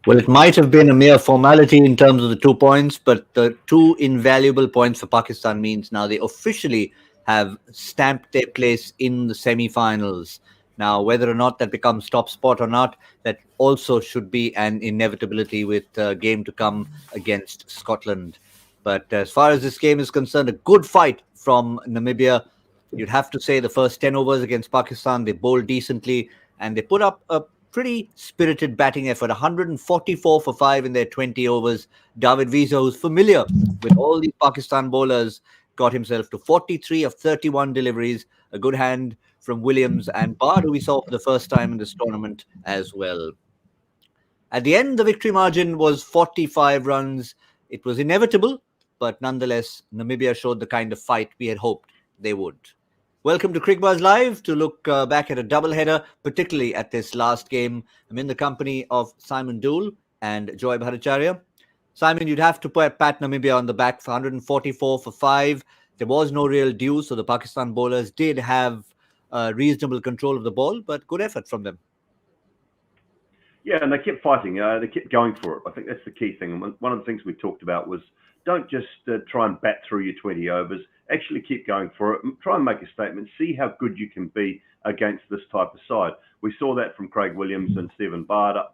Well, it might have been a mere formality in terms of the 2 points, but the two invaluable points for Pakistan means now they officially have stamped their place in the semi-finals. Now, whether or not that becomes top spot or not, that also should be an inevitability with a game to come against Scotland. But as far as this game is concerned, a good fight from Namibia. You'd have to say the first 10 overs against Pakistan, they bowled decently and they put up a pretty spirited batting effort, 144 for 5 in their 20 overs. David Visa, who's familiar with all these Pakistan bowlers, got himself to 43 of 31 deliveries, a good hand from Williams and Bard, who we saw for the first time in this tournament as well. At the end, the victory margin was 45 runs. It was inevitable, but nonetheless, Namibia showed the kind of fight we had hoped they would. Welcome to Cricbuzz Live to look back at a doubleheader, particularly at this last game. I'm in the company of Simon Doull and Joy Bhattacharjya. Simon, you'd have to pat Namibia on the back for 144 for 5. There was no real due, so the Pakistan bowlers did have reasonable control of the ball, but good effort from them. Yeah, and they kept fighting. They kept going for it. I think that's the key thing. And one of the things we talked about was don't just try and bat through your 20 overs. Actually keep going for it. Try and make a statement. See how good you can be against this type of side. We saw that from Craig Williams and Stephen Bard up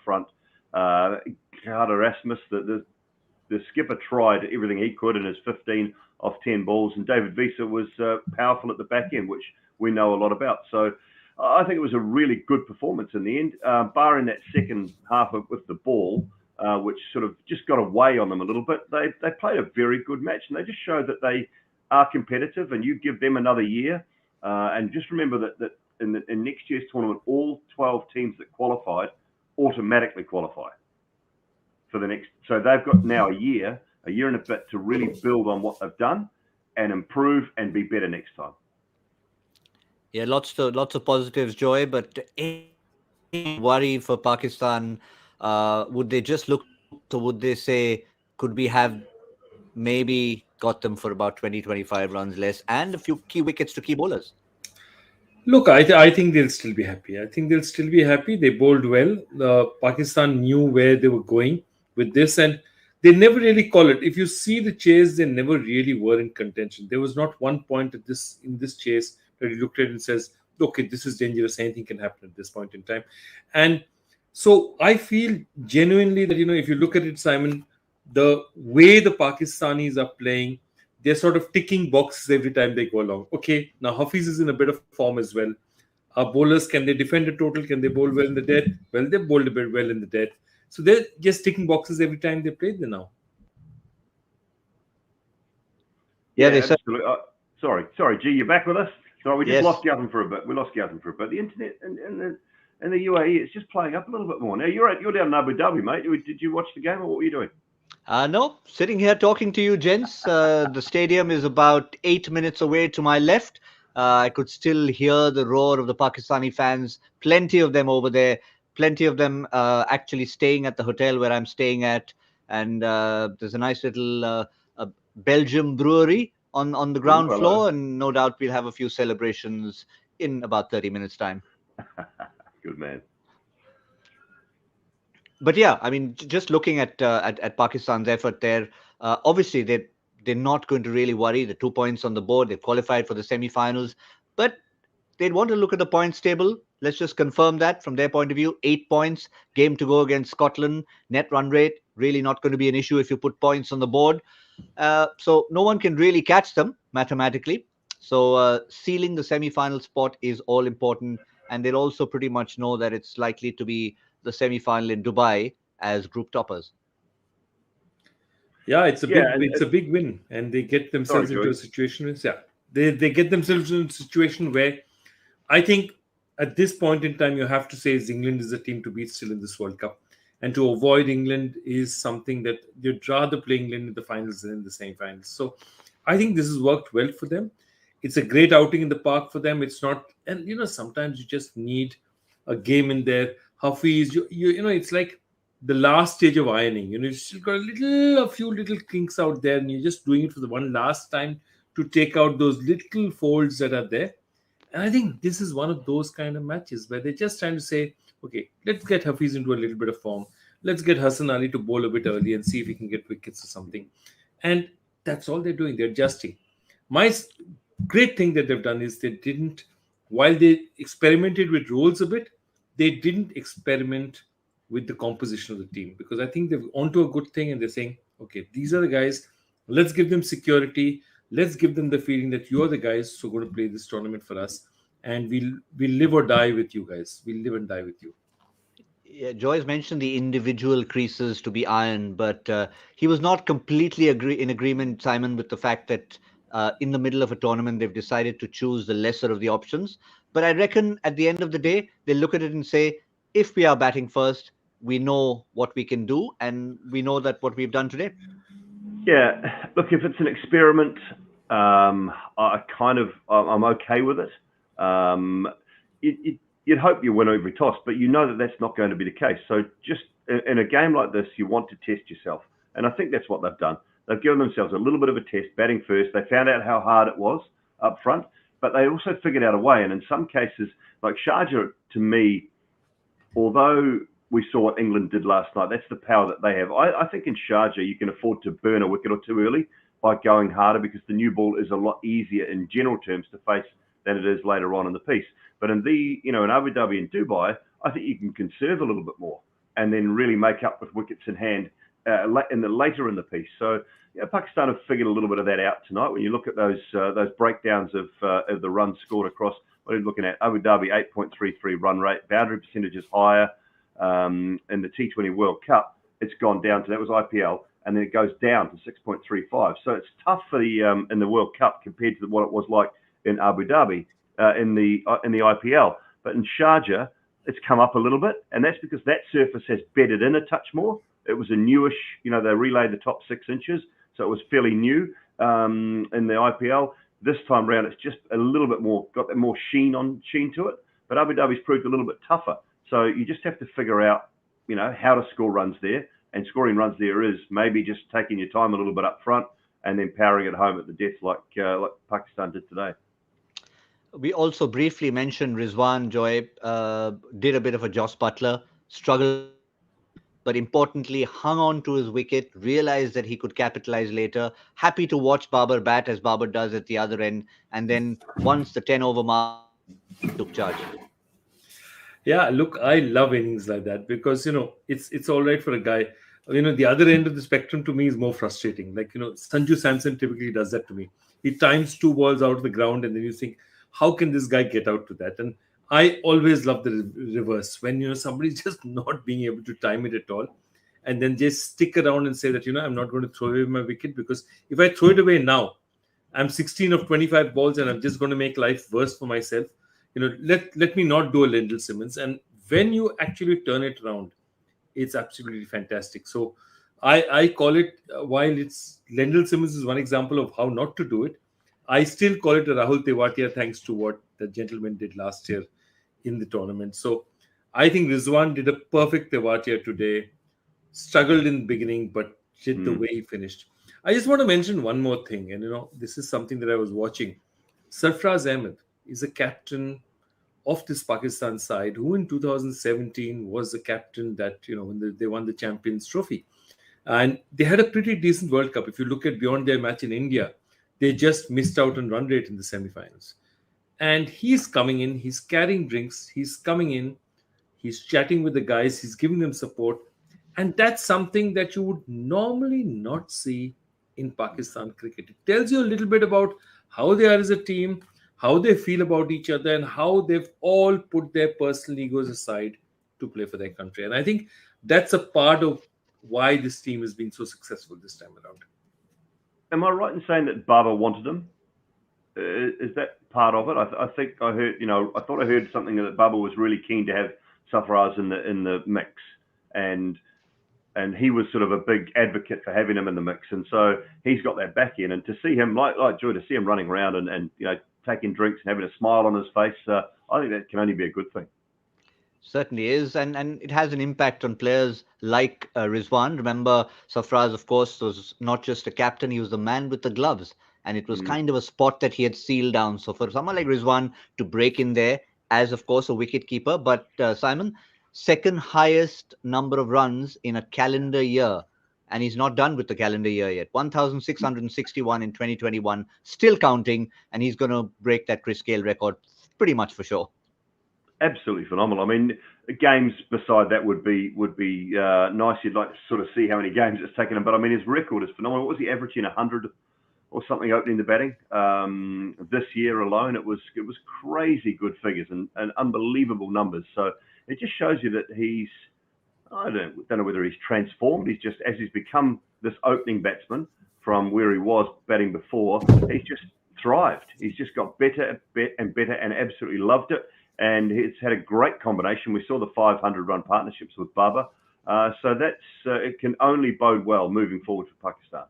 front. Carter Asmus, the skipper, tried everything he could in his 15 off 10 balls, and David Visa was powerful at the back end, which we know a lot about. So I think it was a really good performance in the end, barring that second half with the ball, which sort of just got away on them a little bit. They played a very good match, and they just showed that they are competitive, and you give them another year. And just remember that in next year's tournament, all 12 teams that qualified automatically qualify for the next. So they've got now a year and a bit to really build on what they've done and improve and be better next time. Yeah, lots of positives, Joy, but worry for Pakistan. Would they just look, or would they say, could we have maybe got them for about 20-25 runs less and a few key wickets to key bowlers? Look, I think they'll still be happy. They bowled well. Pakistan knew where they were going with this, and they never really call it. If you see the chase, they never really were in contention. There was not one point in this chase that he looked at and says, okay, this is dangerous. Anything can happen at this point in time. And so I feel genuinely that, if you look at it, Simon, the way the Pakistanis are playing, they're sort of ticking boxes every time they go along. Okay, now Hafiz is in a bit of form as well. Our bowlers, can they defend a total? Can they bowl well in the death? Well, they bowled a bit well in the death. So they're just ticking boxes every time they play there now. Yeah, they said. Sorry, G, you're back with us? Sorry, we just lost Gautam for a bit. The internet and the UAE, it's just playing up a little bit more. Now, you're down in Abu Dhabi, mate. Did you watch the game, or what were you doing? No, sitting here talking to you, gents. The stadium is about 8 minutes away to my left. I could still hear the roar of the Pakistani fans. Plenty of them over there. Plenty of them actually staying at the hotel where I'm staying at. And there's a nice little Belgium brewery on the ground floor. And no doubt we'll have a few celebrations in about 30 minutes' time. Good man. But yeah, I mean, just looking at Pakistan's effort there, obviously they're not going to really worry. The 2 points on the board, they've qualified for the semi-finals, but they'd want to look at the points table. Let's just confirm that from their point of view. 8 points, game to go against Scotland. Net run rate, really not going to be an issue if you put points on the board. So no one can really catch them mathematically. So sealing the semi-final spot is all important, and they'll also pretty much know that it's likely to be the semi-final in Dubai as group toppers. Yeah, it's a big win, and they get themselves into a situation. They get themselves in a situation where I think at this point in time you have to say England is the team to beat still in this World Cup, and to avoid England is something that you'd rather play England in the finals than in the semi-finals. So I think this has worked well for them. It's a great outing in the park for them. It's not, and sometimes you just need a game in there. Hafiz, it's like the last stage of ironing. You still got a few little kinks out there, and you're just doing it for the one last time to take out those little folds that are there. And I think this is one of those kind of matches where they're just trying to say, okay, let's get Hafiz into a little bit of form. let's get Hassan Ali to bowl a bit early and see if he can get wickets or something. And that's all they're doing. They're adjusting. My great thing that they've done is they didn't, while they experimented with roles a bit, they didn't experiment with the composition of the team, because I think they've onto a good thing and they're saying, okay, these are the guys. Let's give them security. Let's give them the feeling that you're the guys who are going to play this tournament for us, and we'll live or die with you guys. We'll live and die with you. Yeah, Joyce mentioned the individual creases to be ironed, but he was not completely in agreement, Simon, with the fact that in the middle of a tournament they've decided to choose the lesser of the options. But I reckon at the end of the day, they look at it and say, if we are batting first, we know what we can do, and we know that what we've done today. Yeah, look, if it's an experiment, I'm okay with it. You'd hope you win every toss, but you know that that's not going to be the case. So just in a game like this, you want to test yourself. And I think that's what they've done. They've given themselves a little bit of a test, batting first. They found out how hard it was up front, but they also figured out a way. And in some cases, like Sharjah, to me, although we saw what England did last night, that's the power that they have. I think in Sharjah, you can afford to burn a wicket or two early by going harder, because the new ball is a lot easier in general terms to face than it is later on in the piece. But in in Abu Dhabi and Dubai, I think you can conserve a little bit more and then really make up with wickets in hand later in the piece. So Pakistan have figured a little bit of that out tonight. When you look at those breakdowns of the runs scored across, what are you looking at? Abu Dhabi 8.33 run rate, boundary percentage is higher. In the T20 World Cup, it's gone down to, that was IPL, and then it goes down to 6.35. So it's tough for the in the World Cup compared to what it was like in Abu Dhabi in the IPL. But in Sharjah, it's come up a little bit, and that's because that surface has bedded in a touch more. It was a newish, they relayed the top 6 inches, so it was fairly new in the IPL. This time round, it's just a little bit more, got that more sheen to it. But Abu Dhabi's proved a little bit tougher. So you just have to figure out, how to score runs there. And scoring runs there is maybe just taking your time a little bit up front and then powering it home at the death like Pakistan did today. We also briefly mentioned Rizwan, Joy, did a bit of a Joss Butler, struggled, but importantly hung on to his wicket, realized that he could capitalize later. Happy to watch Babar bat as Babar does at the other end. And then once the 10 over mark, took charge. Yeah, look, I love innings like that, because it's all right for a guy. The other end of the spectrum to me is more frustrating. Like Sanju Samson typically does that to me. He times 2 balls out of the ground, and then you think, how can this guy get out to that? And I always love the reverse, when somebody's just not being able to time it at all, and then just stick around and say that I'm not going to throw away my wicket, because if I throw it away now, I'm 16 of 25 balls, and I'm just going to make life worse for myself. Let me not do a Lendl Simmons. And when you actually turn it around, it's absolutely fantastic. So I call it, while it's Lendl Simmons is one example of how not to do it, I still call it a Rahul Tewatia, thanks to what the gentleman did last year in the tournament. So I think Rizwan did a perfect Tewatia today. Struggled in the beginning, but did the way he finished. I just want to mention one more thing. And, this is something that I was watching. Sarfraz Ahmed is a captain of this Pakistan side, who in 2017 was the captain that, when they won the Champions Trophy. And they had a pretty decent World Cup. If you look at beyond their match in India, they just missed out on run rate in the semi-finals. And he's coming in, he's carrying drinks, he's coming in, he's chatting with the guys, he's giving them support. And that's something that you would normally not see in Pakistan cricket. It tells you a little bit about how they are as a team, how they feel about each other, and how they've all put their personal egos aside to play for their country. And I think that's a part of why this team has been so successful this time around. Am I right in saying that Baba wanted him? Is that part of it? I think I heard, I thought I heard something that Baba was really keen to have Sarfraz in the mix, and he was sort of a big advocate for having him in the mix, and so he's got that back in. And to see him, like Joy, to see him running around and taking drinks and having a smile on his face, I think that can only be a good thing. Certainly is, and it has an impact on players like Rizwan. Remember, Sarfraz, of course, was not just a captain; he was the man with the gloves, and it was kind of a spot that he had sealed down. So for someone like Rizwan to break in there, as of course a wicket keeper, but Simon, second highest number of runs in a calendar year. And he's not done with the calendar year yet. 1,661 in 2021, still counting, and he's going to break that Chris Gale record pretty much for sure. Absolutely phenomenal. I mean, games beside that would be nice. You'd like to sort of see how many games it's taken him, but I mean, his record is phenomenal. What was he averaging, 100 or something opening the batting this year alone? It was crazy good figures and unbelievable numbers. So it just shows you that he's, I don't know whether he's transformed. He's just, as he's become this opening batsman from where he was batting before, he's just thrived. He's just got better and better and absolutely loved it. And it's had a great combination. We saw the 500-run partnerships with Baba. So that's it can only bode well moving forward for Pakistan.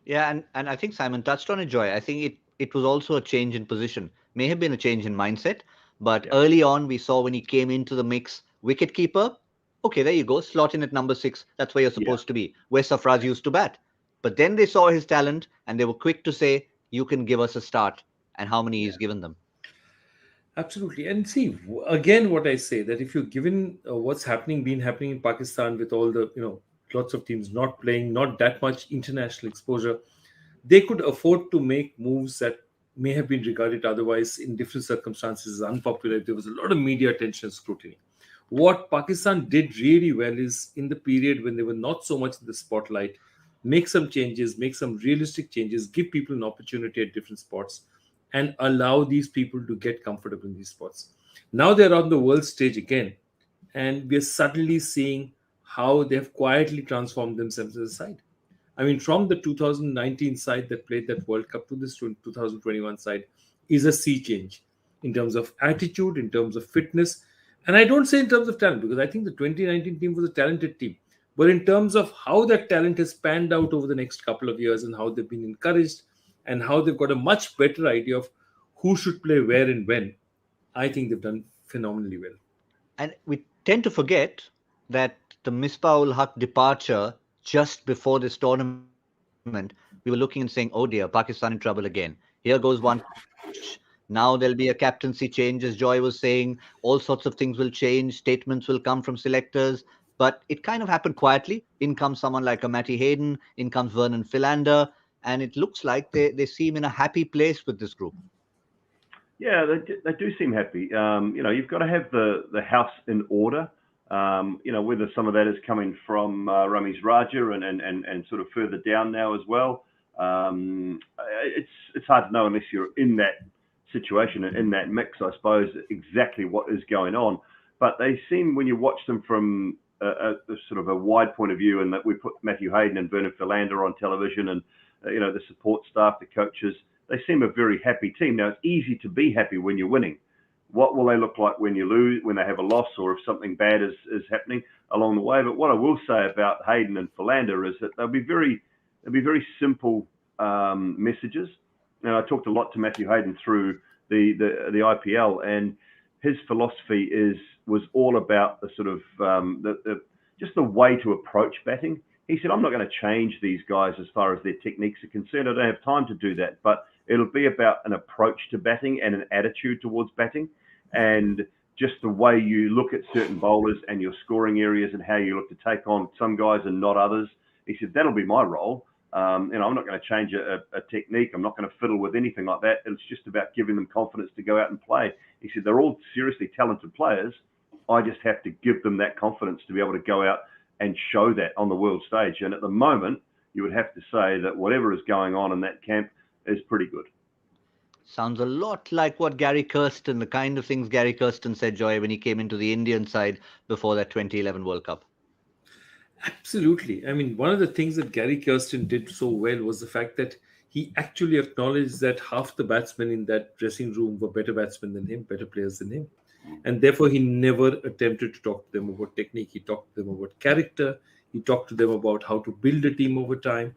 Yeah, and I think Simon touched on it, Joy. I think it was also a change in position. May have been a change in mindset, but early on we saw when he came into the mix, wicketkeeper, okay, there you go, slot in at number 6. That's where you're supposed to be, where Sarfraz used to bat. But then they saw his talent and they were quick to say, you can give us a start. And how many he's given them. Absolutely. And see, again, what I say, that if you're given what's been happening in Pakistan with all the, lots of teams not playing, not that much international exposure, they could afford to make moves that may have been regarded otherwise in different circumstances as unpopular. There was a lot of media attention and scrutiny. What Pakistan did really well is, in the period when they were not so much in the spotlight, make some changes, make some realistic changes, give people an opportunity at different spots, and allow these people to get comfortable in these spots. Now they're on the world stage again, and we're suddenly seeing how they've quietly transformed themselves as a side. I mean, from the 2019 side that played that World Cup to this 2021 side is a sea change in terms of attitude, in terms of fitness. And I don't say in terms of talent, because I think the 2019 team was a talented team. But in terms of how that talent has panned out over the next couple of years and how they've been encouraged and how they've got a much better idea of who should play where and when, I think they've done phenomenally well. And we tend to forget that the Misbah-ul Haq departure just before this tournament, we were looking and saying, oh dear, Pakistan in trouble again. Here goes one. Now there'll be a captaincy change, as Joy was saying. All sorts of things will change. Statements will come from selectors. But it kind of happened quietly. In comes someone like a Matty Hayden. In comes Vernon Philander. And it looks like they seem in a happy place with this group. Yeah, they do seem happy. You've got to have the house in order. Whether some of that is coming from Ramiz Raja and sort of further down now as well. It's hard to know unless you're in that situation and in that mix, I suppose, exactly what is going on. But they seem, when you watch them from a sort of a wide point of view, and that we put Matthew Hayden and Vernon Philander on television and the support staff, the coaches, they seem a very happy team. Now, it's easy to be happy when you're winning. What will they look like when you lose, when they have a loss, or if something bad is happening along the way? But what I will say about Hayden and Philander is that they'll be very simple messages. Now, I talked a lot to Matthew Hayden through the IPL, and his philosophy was all about the sort of just the way to approach batting. He said, I'm not going to change these guys as far as their techniques are concerned. I don't have time to do that, but it'll be about an approach to batting and an attitude towards batting, and just the way you look at certain bowlers and your scoring areas and how you look to take on some guys and not others. He said, that'll be my role. I'm not going to change a technique. I'm not going to fiddle with anything like that. It's just about giving them confidence to go out and play. He said, they're all seriously talented players. I just have to give them that confidence to be able to go out and show that on the world stage. And at the moment, you would have to say that whatever is going on in that camp is pretty good. Sounds a lot like what Gary Kirsten, the kind of things Gary Kirsten said, Joy, when he came into the Indian side before that 2011 World Cup. Absolutely. I mean, one of the things that Gary Kirsten did so well was the fact that he actually acknowledged that half the batsmen in that dressing room were better batsmen than him, better players than him. And therefore, he never attempted to talk to them about technique. He talked to them about character. He talked to them about how to build a team over time.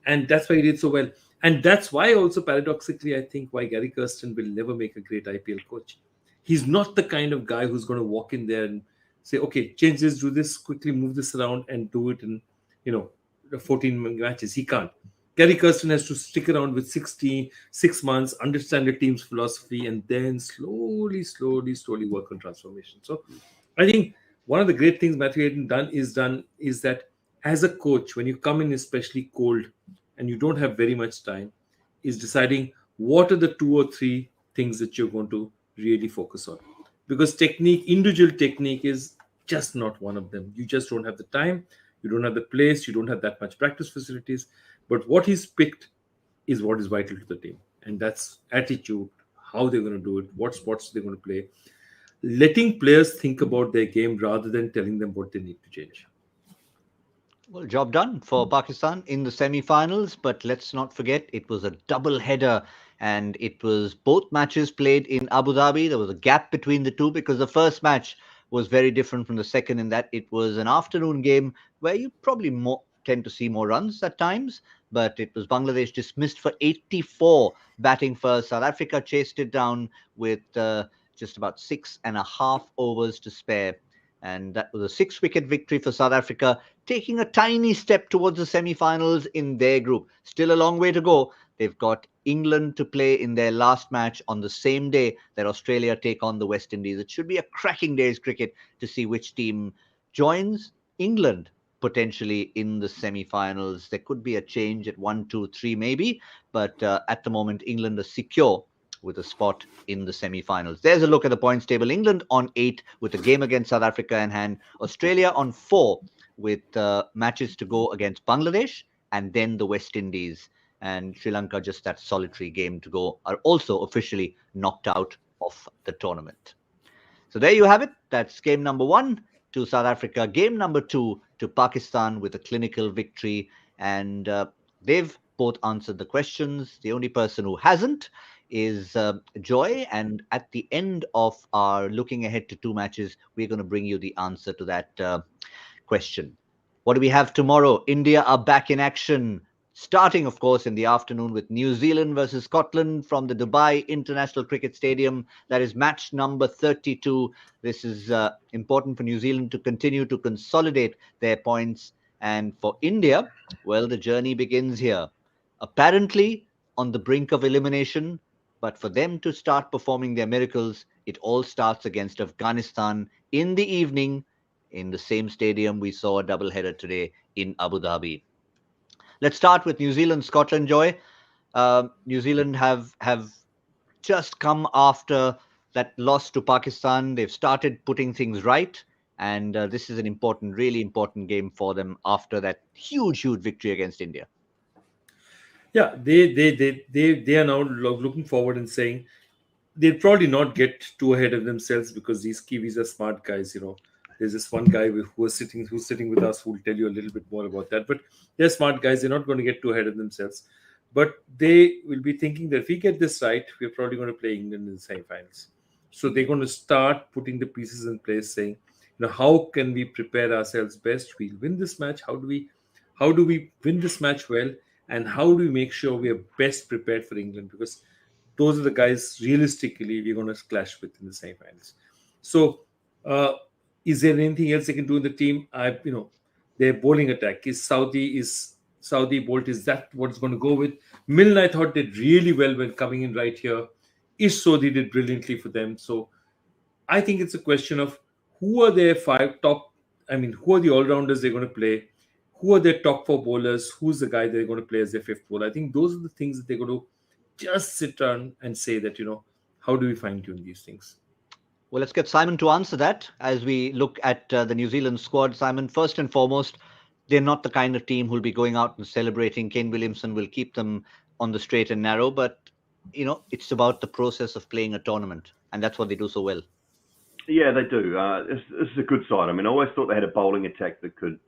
And that's why he did so well. And that's why also, paradoxically, I think why Gary Kirsten will never make a great IPL coach. He's not the kind of guy who's going to walk in there and say, okay, change this, do this, quickly move this around and do it in, 14 matches. He can't. Gary Kirsten has to stick around with 6 months, understand the team's philosophy, and then slowly work on transformation. So I think one of the great things Matthew Hayden done is that as a coach, when you come in especially cold and you don't have very much time, is deciding what are the two or three things that you're going to really focus on. Because technique, individual technique is just not one of them. You just don't have the time, you don't have the place, you don't have that much practice facilities. But what he's picked is what is vital to the team. And that's attitude, how they're going to do it, what spots they're going to play, letting players think about their game rather than telling them what they need to change. Well, job done for Pakistan in the semi-finals, but let's not forget it was a double header and it was both matches played in Abu Dhabi. There was a gap between the two because the first match was very different from the second in that it was an afternoon game where you probably more tend to see more runs at times, but it was Bangladesh dismissed for 84 batting first. South Africa chased it down with just about 6.5 overs to spare. And that was a 6-wicket victory for South Africa, taking a tiny step towards the semi-finals in their group. Still a long way to go. They've got England to play in their last match on the same day that Australia take on the West Indies. It should be a cracking day's cricket to see which team joins England potentially in the semi-finals. There could be a change at 1, 2, 3 maybe, but at the moment England are secure with a spot in the semi-finals. There's a look at the points table. England on 8 with a game against South Africa in hand. Australia on 4 with matches to go against Bangladesh and then the West Indies. And Sri Lanka, just that solitary game to go, are also officially knocked out of the tournament. So there you have it. That's game number 1 to South Africa. Game number 2 to Pakistan with a clinical victory. And they've both answered the questions. The only person who hasn't is Joy. And at the end of our looking ahead to 2 matches, we're going to bring you the answer to that question. What do we have tomorrow? India are back in action, starting, of course, in the afternoon with New Zealand versus Scotland from the Dubai International Cricket Stadium. That is match number 32. This is important for New Zealand to continue to consolidate their points. And for India, well, the journey begins here. Apparently on the brink of elimination, but for them to start performing their miracles, it all starts against Afghanistan in the evening in the same stadium we saw a doubleheader today in Abu Dhabi. Let's start with New Zealand, Scotland, Joy. New Zealand have just come after that loss to Pakistan. They've started putting things right. And this is an important, really important game for them after that huge victory against India. Yeah, they are now looking forward and saying they'll probably not get too ahead of themselves because these Kiwis are smart guys. There's this one guy who's sitting with us who will tell you a little bit more about that. But they're smart guys. They're not going to get too ahead of themselves. But they will be thinking that if we get this right, we're probably going to play England in the semi-finals. So they're going to start putting the pieces in place, saying, how can we prepare ourselves best? We'll win this match. How do we win this match well? And how do we make sure we are best prepared for England? Because those are the guys realistically we're going to clash with in the semi-finals. So, is there anything else they can do in the team? Their bowling attack is Saudi Bolt. Is that what it's going to go with? Milne, I thought, did really well when coming in right here. Ish Sodhi did brilliantly for them. So, I think it's a question of who are their 5 top. Who are the all-rounders they're going to play? Who are their top 4 bowlers? Who's the guy they're going to play as their 5th bowler? I think those are the things that they're going to just sit down and say that, how do we fine-tune these things? Well, let's get Simon to answer that as we look at the New Zealand squad. Simon, first and foremost, they're not the kind of team who'll be going out and celebrating. Kane Williamson will keep them on the straight and narrow, but, it's about the process of playing a tournament, and that's what they do so well. Yeah, they do. This is a good side. I always thought they had a bowling attack that could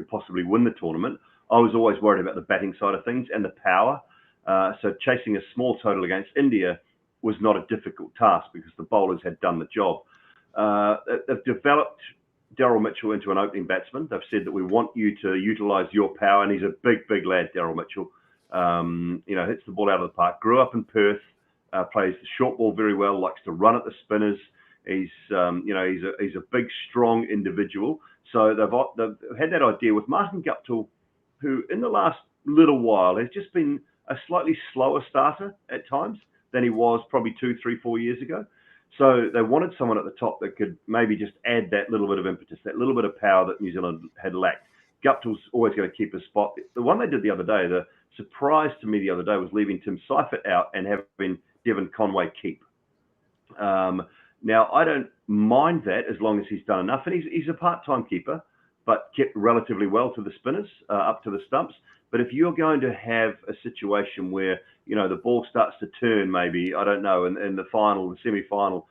possibly win the tournament. I was always worried about the batting side of things and the power. So chasing a small total against India was not a difficult task because the bowlers had done the job. They've developed Daryl Mitchell into an opening batsman. They've said that we want you to utilise your power, and he's a big lad, Daryl Mitchell. Hits the ball out of the park. Grew up in Perth, plays the short ball very well, likes to run at the spinners. He's a big, strong individual. So they've had that idea with Martin Guptill, who in the last little while has just been a slightly slower starter at times than he was probably 2, 3, 4 years ago. So they wanted someone at the top that could maybe just add that little bit of impetus, that little bit of power that New Zealand had lacked. Guptill's always going to keep his spot. The one they did the other day, the surprise to me the other day was leaving Tim Seifert out and having Devon Conway keep. Now, I don't mind that as long as he's done enough. And he's a part-time keeper, but kept relatively well to the spinners, up to the stumps. But if you're going to have a situation where, the ball starts to turn maybe, I don't know, in the final, the semi-final,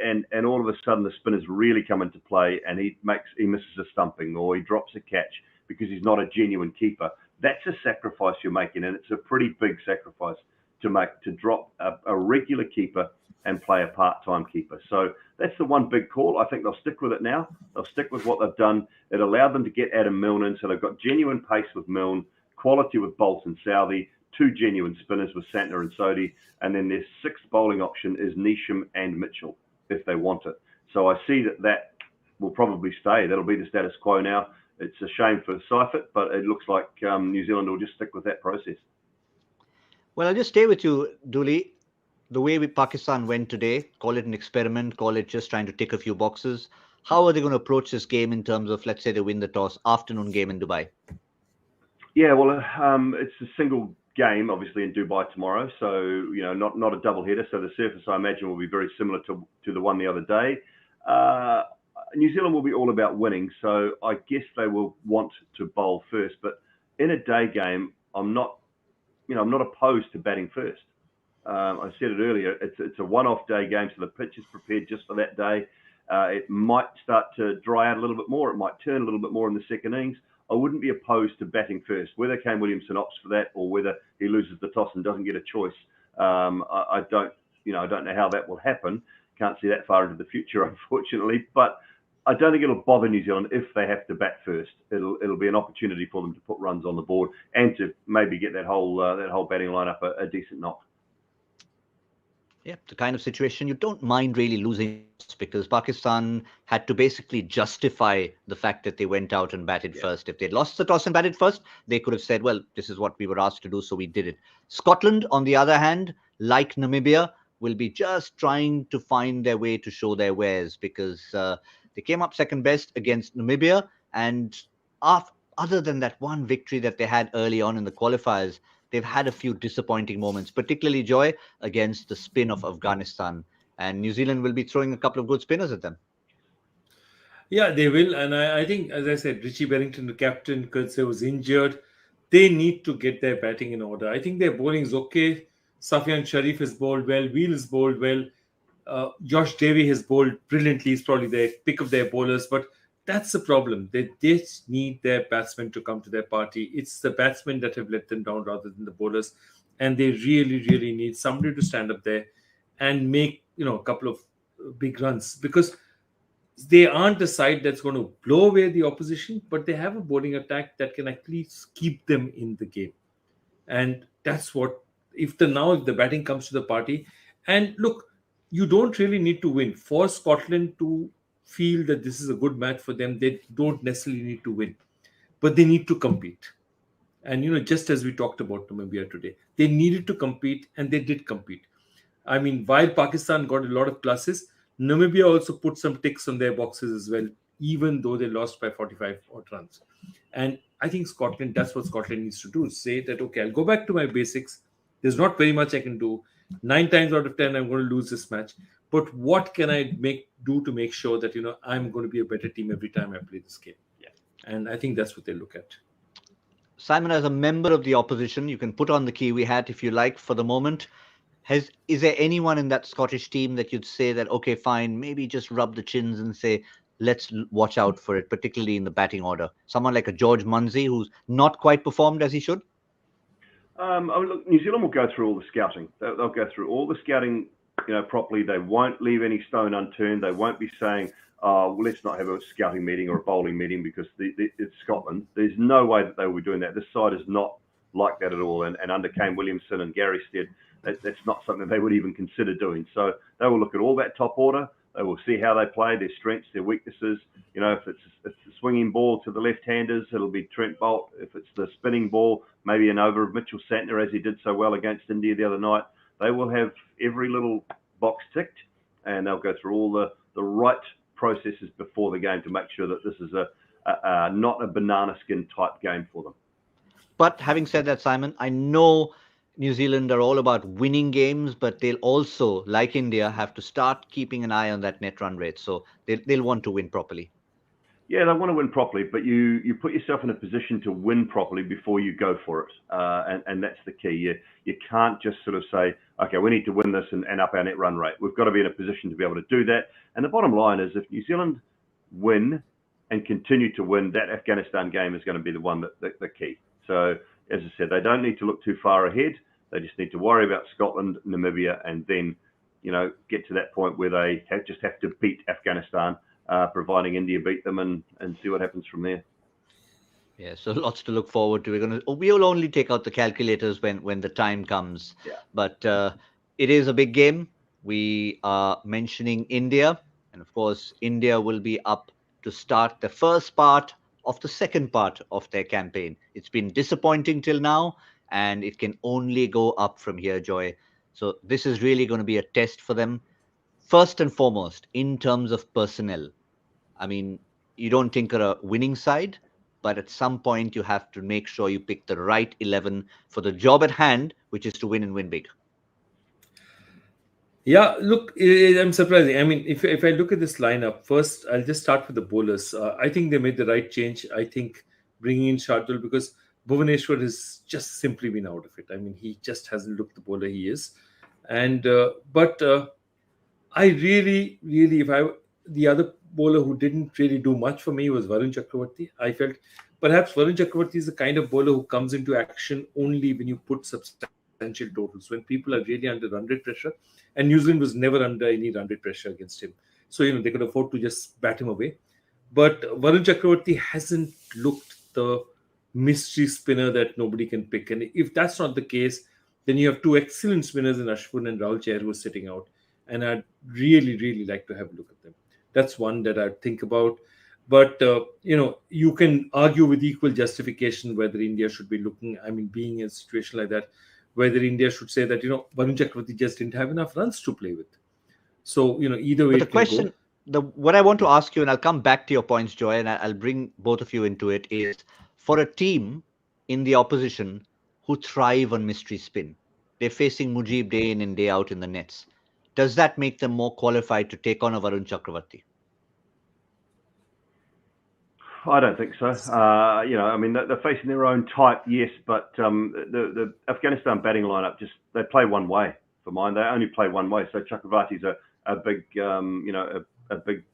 and all of a sudden the spinners really come into play and he misses a stumping or he drops a catch because he's not a genuine keeper, that's a sacrifice you're making. And it's a pretty big sacrifice to make, to drop a regular keeper and play a part-time keeper. So that's the one big call. I think they'll stick with it now. They'll stick with what they've done. It allowed them to get Adam Milne in, so they've got genuine pace with Milne, quality with Bolt and Southey, two genuine spinners with Santner and Sodhi, and then their sixth bowling option is Neesham and Mitchell, if they want it. So I see that will probably stay. That'll be the status quo now. It's a shame for Seifert, but it looks like New Zealand will just stick with that process. Well, I'll just stay with you, Dooley. The way Pakistan went today, call it an experiment, call it just trying to tick a few boxes. How are they going to approach this game in terms of, let's say they win the toss, afternoon game in Dubai? Yeah, well, it's a single game, obviously, in Dubai tomorrow. So, not a double header. So the surface, I imagine, will be very similar to the one the other day. New Zealand will be all about winning. So I guess they will want to bowl first. But in a day game, I'm not opposed to batting first. I said it earlier, it's a one-off day game, so the pitch is prepared just for that day. It might start to dry out a little bit more. It might turn a little bit more in the second innings. I wouldn't be opposed to batting first. Whether Kane Williamson opts for that or whether he loses the toss and doesn't get a choice, I don't know how that will happen. Can't see that far into the future, unfortunately. But I don't think it'll bother New Zealand if they have to bat first. It'll be an opportunity for them to put runs on the board and to maybe get that whole batting lineup a decent knock. Yeah, the kind of situation you don't mind really losing, because Pakistan had to basically justify the fact that they went out and batted first. If they'd lost the toss and batted first, they could have said, well, this is what we were asked to do, so we did it. Scotland, on the other hand, like Namibia, will be just trying to find their way to show their wares, because they came up second best against Namibia. And other than that one victory that they had early on in the qualifiers, they've had a few disappointing moments, particularly Joy against the spin of Afghanistan. And New Zealand will be throwing a couple of good spinners at them. Yeah, they will. And I think, as I said, Richie Berrington, the captain, Kurtze was injured. They need to get their batting in order. I think their bowling is okay. Safian Sharif has bowled well. Wheel has bowled well. Josh Davey has bowled brilliantly. He's probably their pick of their bowlers. But that's the problem. They just need their batsmen to come to their party. It's the batsmen that have let them down rather than the bowlers. And they really, really need somebody to stand up there and make, a couple of big runs. Because they aren't a side that's going to blow away the opposition, but they have a bowling attack that can at least keep them in the game. And that's what, if the batting comes to the party. And look, you don't really need to win. For Scotland to feel that this is a good match for them, they don't necessarily need to win, but they need to compete. And just as we talked about Namibia today, they needed to compete, and they did compete. I mean, while Pakistan got a lot of pluses, Namibia also put some ticks on their boxes as well, even though they lost by 45 odd runs. And I think Scotland, that's what Scotland needs to do, say that, okay, I'll go back to my basics. There's not very much I can do. 9 times out of 10, I'm going to lose this match. But what can I do to make sure that, I'm going to be a better team every time I play this game? Yeah. And I think that's what they look at. Simon, as a member of the opposition, you can put on the Kiwi hat if you like for the moment. Is there anyone in that Scottish team that you'd say that, okay, fine, maybe just rub the chins and say, let's watch out for it, particularly in the batting order? Someone like a George Munsey, who's not quite performed as he should? Look, New Zealand will go through all the scouting. They'll go through all the scouting, properly. They won't leave any stone unturned. They won't be saying, well, let's not have a scouting meeting or a bowling meeting because it's Scotland. There's no way that they will be doing that. This side is not like that at all. And under Kane Williamson and Gary Stead, that's not something they would even consider doing. So they will look at all that top order. They will see how they play, their strengths, their weaknesses. If it's a swinging ball to the left-handers, it'll be Trent Boult. If it's the spinning ball, maybe an over of Mitchell Santner, as he did so well against India the other night. They will have every little box ticked. and they'll go through all the right processes before the game to make sure that this is not a banana skin type game for them. But having said that, Simon, I know New Zealand are all about winning games, but they'll also, like India, have to start keeping an eye on that net run rate. So they'll want to win properly. Yeah, they want to win properly, but you put yourself in a position to win properly before you go for it, and that's the key. You can't just sort of say, okay, we need to win this and up our net run rate. We've got to be in a position to be able to do that. And the bottom line is, if New Zealand win and continue to win, that Afghanistan game is going to be the one the key. So, as I said, they don't need to look too far ahead. They just need to worry about Scotland, Namibia, and then, get to that point where they just have to beat Afghanistan, providing India beat them, and see what happens from there. Yeah, so lots to look forward to. We'll only take out the calculators when the time comes. Yeah. But it is a big game. We are mentioning India, and of course, India will be up to start the first part of the second part of their campaign. It's been disappointing till now, and it can only go up from here, Joy. So this is really going to be a test for them. First and foremost, in terms of personnel, I mean, you don't tinker a winning side, but at some point you have to make sure you pick the right 11 for the job at hand, which is to win and win big. Yeah, look, I'm surprising. I mean, if I look at this lineup, first, I'll just start with the bowlers. I think they made the right change. I think bringing in Shardul, because Bhuvaneshwar has just simply been out of it. I mean, he just hasn't looked the bowler he is. And but I really, the other bowler who didn't really do much for me was Varun Chakravarti. I felt perhaps Varun Chakravarti is the kind of bowler who comes into action only when you put substantial totals, when people are really under run rate pressure. And New Zealand was never under any run rate pressure against him. So, they could afford to just bat him away. But Varun Chakravarti hasn't looked the mystery spinner that nobody can pick. And if that's not the case, then you have two excellent spinners in Ashwin and Rahul Chahar who are sitting out. And I'd really, really like to have a look at them. That's one that I'd think about. But, you can argue with equal justification whether India should be looking, being in a situation like that, whether India should say that, Varun Chakravarti just didn't have enough runs to play with. So, either way. But the question, what I want to ask you, and I'll come back to your points, Joy, and I'll bring both of you into it, is for a team in the opposition who thrive on mystery spin, they're facing Mujib day in and day out in the nets. Does that make them more qualified to take on a Varun Chakravarti? I don't think so. They're facing their own type, yes, but the Afghanistan batting lineup they play one way for mine. They only play one way. So Chakravarti's a big, a big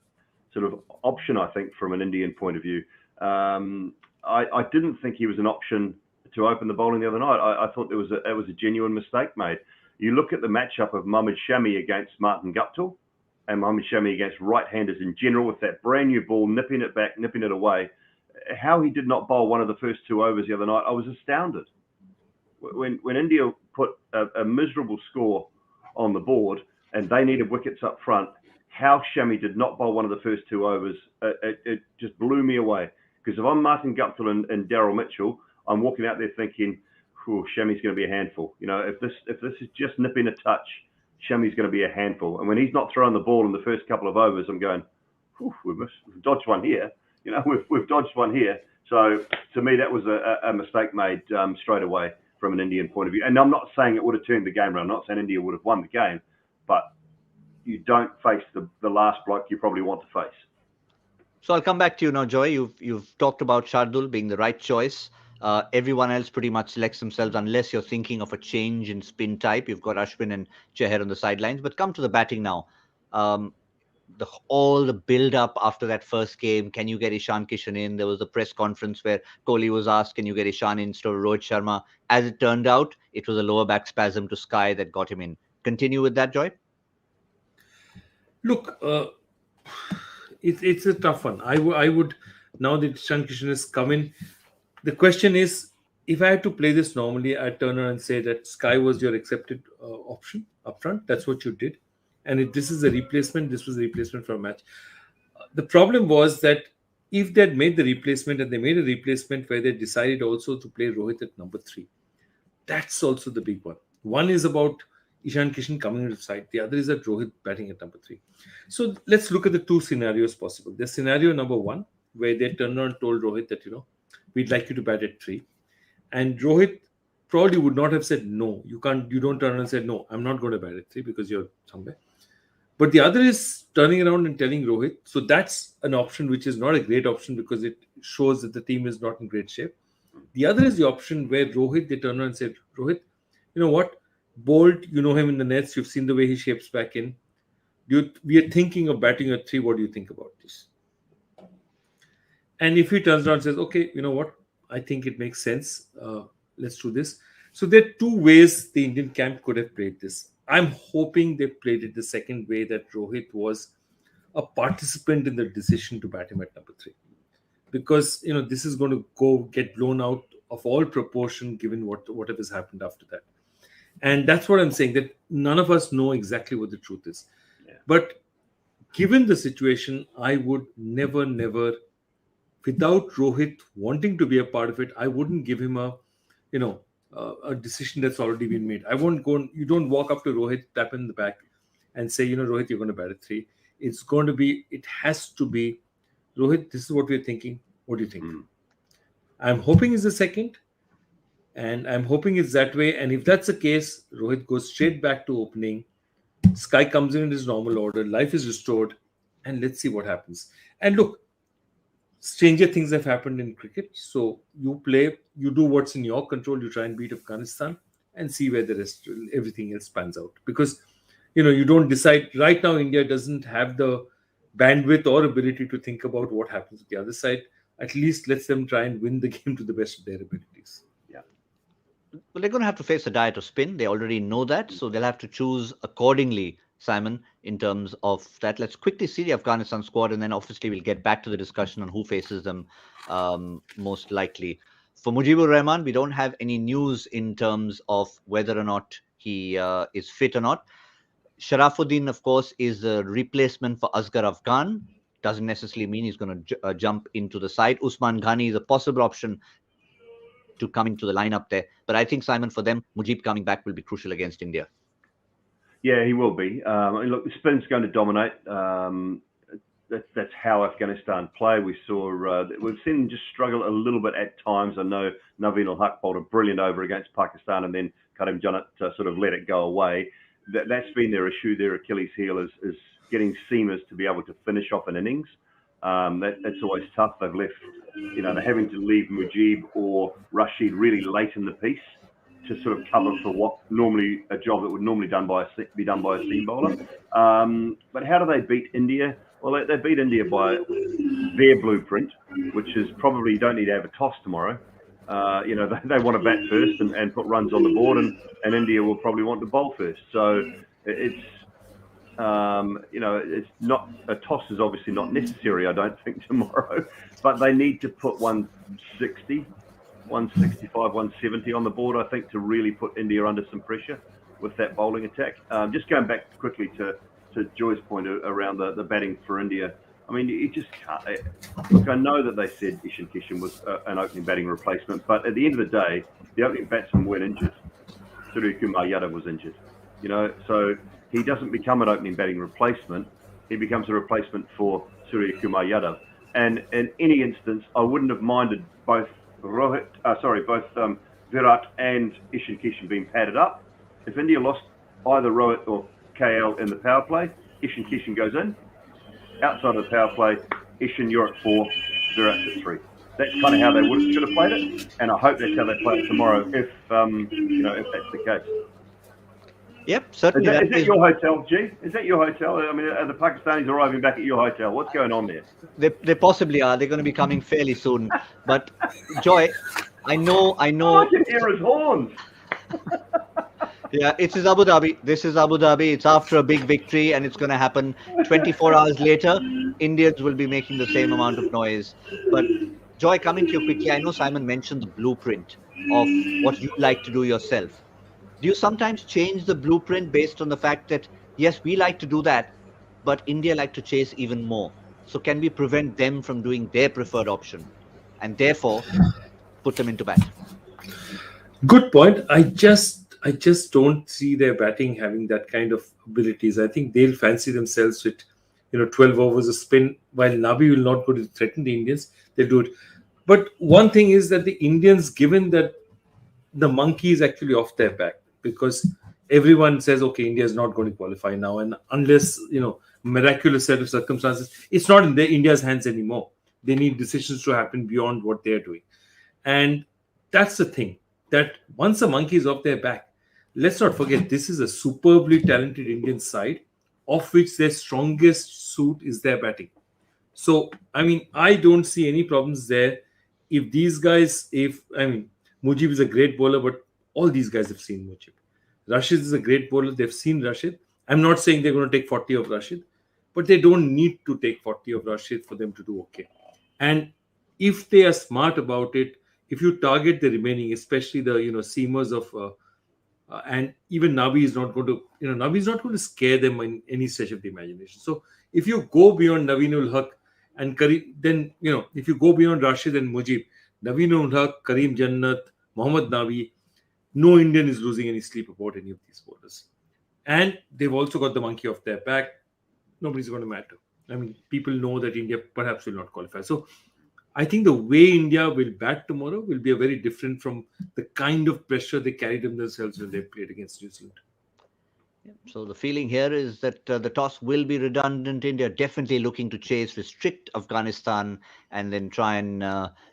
sort of option, I think, from an Indian point of view. I didn't think he was an option to open the bowling the other night. I thought it was a genuine mistake made. You look at the matchup of Mohammad Shami against Martin Guptill, and Mohammad Shami against right-handers in general, with that brand new ball, nipping it back, nipping it away. How he did not bowl one of the first 2 overs the other night, I was astounded. When India put a miserable score on the board and they needed wickets up front, how Shami did not bowl one of the first 2 overs, it just blew me away. Because if I'm Martin Guptill and Daryl Mitchell, I'm walking out there thinking, Shami's going to be a handful. If this is just nipping a touch, Shami's going to be a handful. And when he's not throwing the ball in the first couple of overs, I'm going, we've dodged one here. We've dodged one here. So to me, that was a mistake made straight away from an Indian point of view. And I'm not saying it would have turned the game around. I'm not saying India would have won the game, but you don't face the last bloke you probably want to face. So I'll come back to you now, Joy. You've talked about Shardul being the right choice. Everyone else pretty much selects themselves unless you're thinking of a change in spin type. You've got Ashwin and Chahar on the sidelines. But come to the batting now. All the build-up after that first game, can you get Ishan Kishan in? There was a press conference where Kohli was asked, can you get Ishan in instead of Rohit Sharma? As it turned out, it was a lower back spasm to Sky that got him in. Continue with that, Joy? Look, it's a tough one. I would, now that Ishan Kishan has come in, the question is, if I had to play this normally, I'd turn around and say that Sky was your accepted option up front. That's what you did. And if this is a replacement, this was a replacement for a match. The problem was that if they'd made the replacement and they made a replacement where they decided also to play Rohit at number 3, that's also the big one. One is about Ishan Kishan coming into the side. The other is that Rohit batting at number 3. So let's look at the two scenarios possible. There's scenario number 1, where they turned around and told Rohit that, we'd like you to bat at 3. And Rohit probably would not have said no. You don't turn around and say, no, I'm not going to bat at 3 because you're somewhere. But the other is turning around and telling Rohit. So that's an option which is not a great option because it shows that the team is not in great shape. The other is the option where they turn around and said, Rohit, you know what? Bolt, you know him in the nets. You've seen the way he shapes back in. We are thinking of batting at 3. What do you think about this? And if he turns around and says, okay, you know what? I think it makes sense. Let's do this. So there are 2 ways the Indian camp could have played this. I'm hoping they played it the second way, that Rohit was a participant in the decision to bat him at number 3. Because, this is going to get blown out of all proportion given whatever has happened after that. And that's what I'm saying, that none of us know exactly what the truth is. Yeah. But given the situation, I would never, without Rohit wanting to be a part of it, I wouldn't give him a decision that's already been made. I won't go. You don't walk up to Rohit, tap him in the back, and say, Rohit, you're going to bat at 3. It has to be, Rohit, this is what we're thinking. What do you think? I'm hoping it's the second, and I'm hoping it's that way. And if that's the case, Rohit goes straight back to opening. Sky comes in his normal order. Life is restored, and let's see what happens. And look, stranger things have happened in cricket. So you play, you do what's in your control. You try and beat Afghanistan and see where everything else pans out. Because, you don't decide. Right now, India doesn't have the bandwidth or ability to think about what happens to the other side. At least let them try and win the game to the best of their abilities. Yeah. Well, they're going to have to face a diet of spin. They already know that. So they'll have to choose accordingly, Simon, in terms of that. Let's quickly see the Afghanistan squad, and then obviously we'll get back to the discussion on who faces them most likely. For Mujibur Rahman, we don't have any news in terms of whether or not he is fit or not. Sharafuddin, of course, is a replacement for Asghar Afghan. Doesn't necessarily mean he's going to jump into the side. Usman Ghani is a possible option to come into the lineup there. But I think, Simon, for them, Mujib coming back will be crucial against India. Yeah, he will be. Look, the spin's going to dominate. That's how Afghanistan play. We've seen them just struggle a little bit at times. I know Naveen al-Haq bowled a brilliant over against Pakistan, and then Karim Janat sort of let it go away. That's been their issue. Their Achilles heel is getting seamers to be able to finish off an innings. That's always tough. They've left, they're having to leave Mujib or Rashid really late in the piece to sort of cover for what normally a job that would normally be done by a seam bowler. But how do they beat India? Well, they beat India by their blueprint, which is probably you don't need to have a toss tomorrow. They want to bat first and put runs on the board, and India will probably want to bowl first. So it's not a toss is obviously not necessary, I don't think, tomorrow, but they need to put 160, 165, 170 on the board, I think, to really put India under some pressure with that bowling attack. Just going back quickly to Joy's point around the batting for India. I mean, you just can't. Look, I know that they said Ishan Kishan was an opening batting replacement, but at the end of the day, the opening batsman weren't injured. Surya Kumar Yadav was injured. So he doesn't become an opening batting replacement. He becomes a replacement for Surya Kumar Yadav. And in any instance, I wouldn't have minded both Virat and Ishan Kishan being padded up. If India lost either Rohit or KL in the power play, Ishan Kishan goes in. Outside of the power play, Ishan, you're at 4, Virat's at 3. That's kind of how they should have played it, and I hope that's how they play it tomorrow. If that's the case. Yep, certainly. Is that your hotel, G? Is that your hotel? I mean, are the Pakistanis arriving back at your hotel? What's going on there? They possibly are. They're going to be coming fairly soon. But Joy, I know. I can hear his horns. Yeah, it is Abu Dhabi. This is Abu Dhabi. It's after a big victory, and it's going to happen 24 hours later. Indians will be making the same amount of noise. But Joy, coming to you quickly, I know Simon mentioned the blueprint of what you like to do yourself. Do you sometimes change the blueprint based on the fact that, yes, we like to do that, but India like to chase even more? So can we prevent them from doing their preferred option and therefore put them into bat? Good point. I just I just don't see their batting having that kind of abilities. I think they'll fancy themselves with, 12 overs of spin, while Nabi will not go to threaten the Indians. They'll do it. But one thing is that the Indians, given that the monkey is actually off their back, because everyone says, okay, India is not going to qualify now, and unless miraculous set of circumstances, it's not in India's hands anymore. They need decisions to happen beyond what they're doing, and that's the thing. That once a monkey is off their back, let's not forget this is a superbly talented Indian side, of which their strongest suit is their batting. So, I mean, I don't see any problems there. If these guys, Mujib is a great bowler, but all these guys have seen Mujib. Rashid is a great bowler. They've seen Rashid. I'm not saying they're going to take 40 of Rashid, but they don't need to take 40 of Rashid for them to do okay. And if they are smart about it, if you target the remaining, especially the seamers of and even Nabi is not going to Nabi is not going to scare them in any stretch of the imagination. So if you go beyond Naveenul Haq and Kareem, then if you go beyond Rashid and Mujib, Naveenul Haq, Kareem Jannat, Mohammad Nabi, no Indian is losing any sleep about any of these bowlers. And they've also got the monkey off their back. Nobody's going to matter. I mean, people know that India perhaps will not qualify. So I think the way India will bat tomorrow will be a very different from the kind of pressure they carried themselves when they played against New Zealand. So the feeling here is that the toss will be redundant. India definitely looking to chase, restrict Afghanistan, and then try and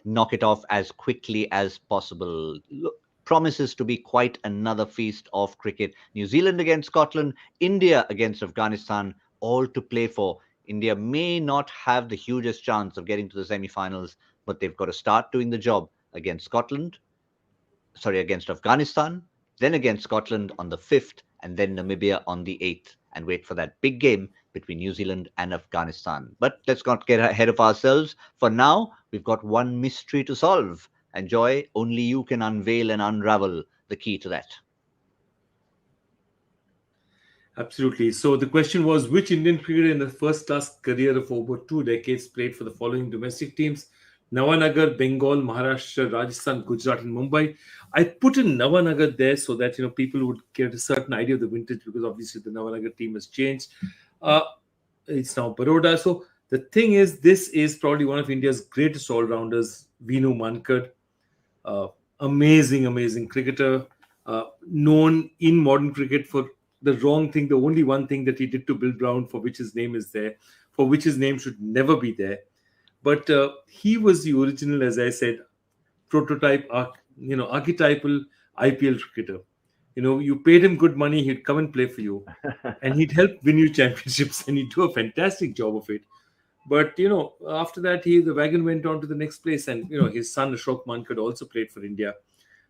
knock it off as quickly as possible. Look, promises to be quite another feast of cricket. New Zealand against Scotland, India against Afghanistan, all to play for. India may not have the hugest chance of getting to the semi-finals, but they've got to start doing the job against against Afghanistan, then against Scotland on the 5th, and then Namibia on the 8th, and wait for that big game between New Zealand and Afghanistan. But let's not get ahead of ourselves. For now, we've got one mystery to solve. And Joy, only you can unveil and unravel the key to that. Absolutely. So the question was, which Indian cricketer in the first-class career of over 2 decades played for the following domestic teams? Navanagar, Bengal, Maharashtra, Rajasthan, Gujarat, and Mumbai. I put in Navanagar there so that people would get a certain idea of the vintage, because obviously the Navanagar team has changed. It's now Baroda. So the thing is, this is probably one of India's greatest all-rounders, Vinu Mankad. Amazing cricketer, known in modern cricket for the wrong thing, the only one thing that he did to Bill Brown, for which his name is there, for which his name should never be there. But he was the original, as I said, prototype, archetypal IPL cricketer. You paid him good money, he'd come and play for you, and he'd help win you championships, and he'd do a fantastic job of it. But after that, the wagon went on to the next place, and his son Ashok Mankad also played for India.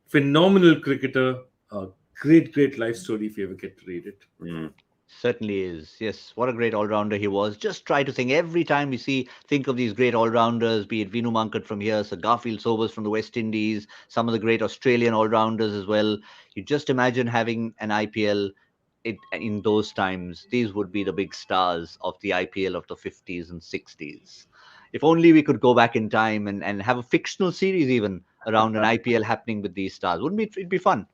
Phenomenal cricketer, great life story if you ever get to read it. Certainly is. Yes, what a great all-rounder he was. Just try to think every time we think of these great all-rounders, be it Vinu Mankad from here, Sir Garfield Sobers from the West Indies, some of the great Australian all-rounders as well. You just imagine having an IPL in those times. These would be the big stars of the IPL of the 50s and 60s. If only we could go back in time and have a fictional series even around an IPL happening with these stars. Wouldn't it? It'd be fun.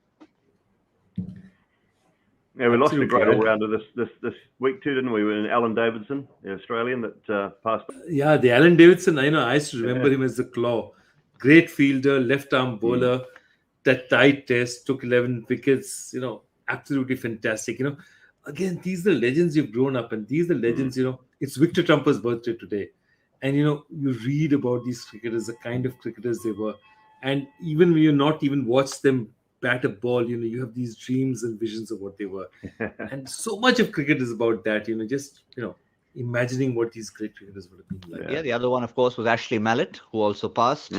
Yeah, we lost a great all-rounder this week too, didn't we? In Alan Davidson, the Australian that passed. Yeah, the Alan Davidson, I know. I used to remember him as the claw. Great fielder, left-arm bowler, that tight test, took 11 wickets, absolutely fantastic. Again, these are the legends you've grown up, and these are the legends, it's Victor Trumper's birthday today. And, you read about these cricketers, the kind of cricketers they were. And even when you not even watch them bat a ball, you have these dreams and visions of what they were. And so much of cricket is about that, just imagining what these great cricketers would have been like. Yeah, the other one, of course, was Ashley Mallett, who also passed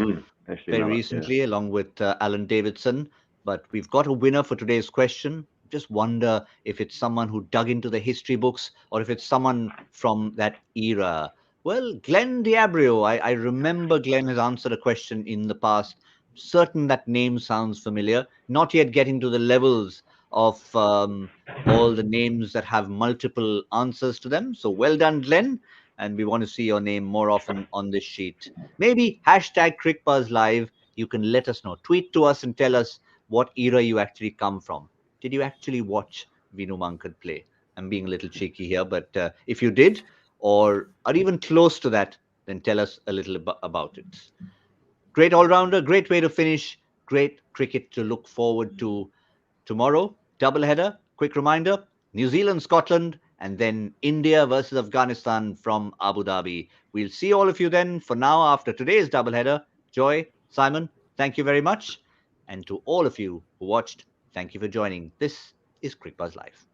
very recently, along with Alan Davidson. But we've got a winner for today's question. Just wonder if it's someone who dug into the history books or if it's someone from that era. Well, Glenn Diabrio, I remember Glenn has answered a question in the past. Certain that name sounds familiar, not yet getting to the levels of all the names that have multiple answers to them. So well done, Glenn. And we want to see your name more often on this sheet. Maybe hashtag Cricbuzz Live. You can let us know. Tweet to us and tell us what era you actually come from. did you actually watch Vinu Mankad play? I'm being a little cheeky here, but if you did, or are even close to that, then tell us a little about it. Great all-rounder, great way to finish, great cricket to look forward to tomorrow. Doubleheader, quick reminder, New Zealand, Scotland, and then India versus Afghanistan from Abu Dhabi. We'll see all of you then. For now, after today's doubleheader, Joy, Simon, thank you very much. And to all of you who watched, thank you for joining. This is Cricbuzz Live.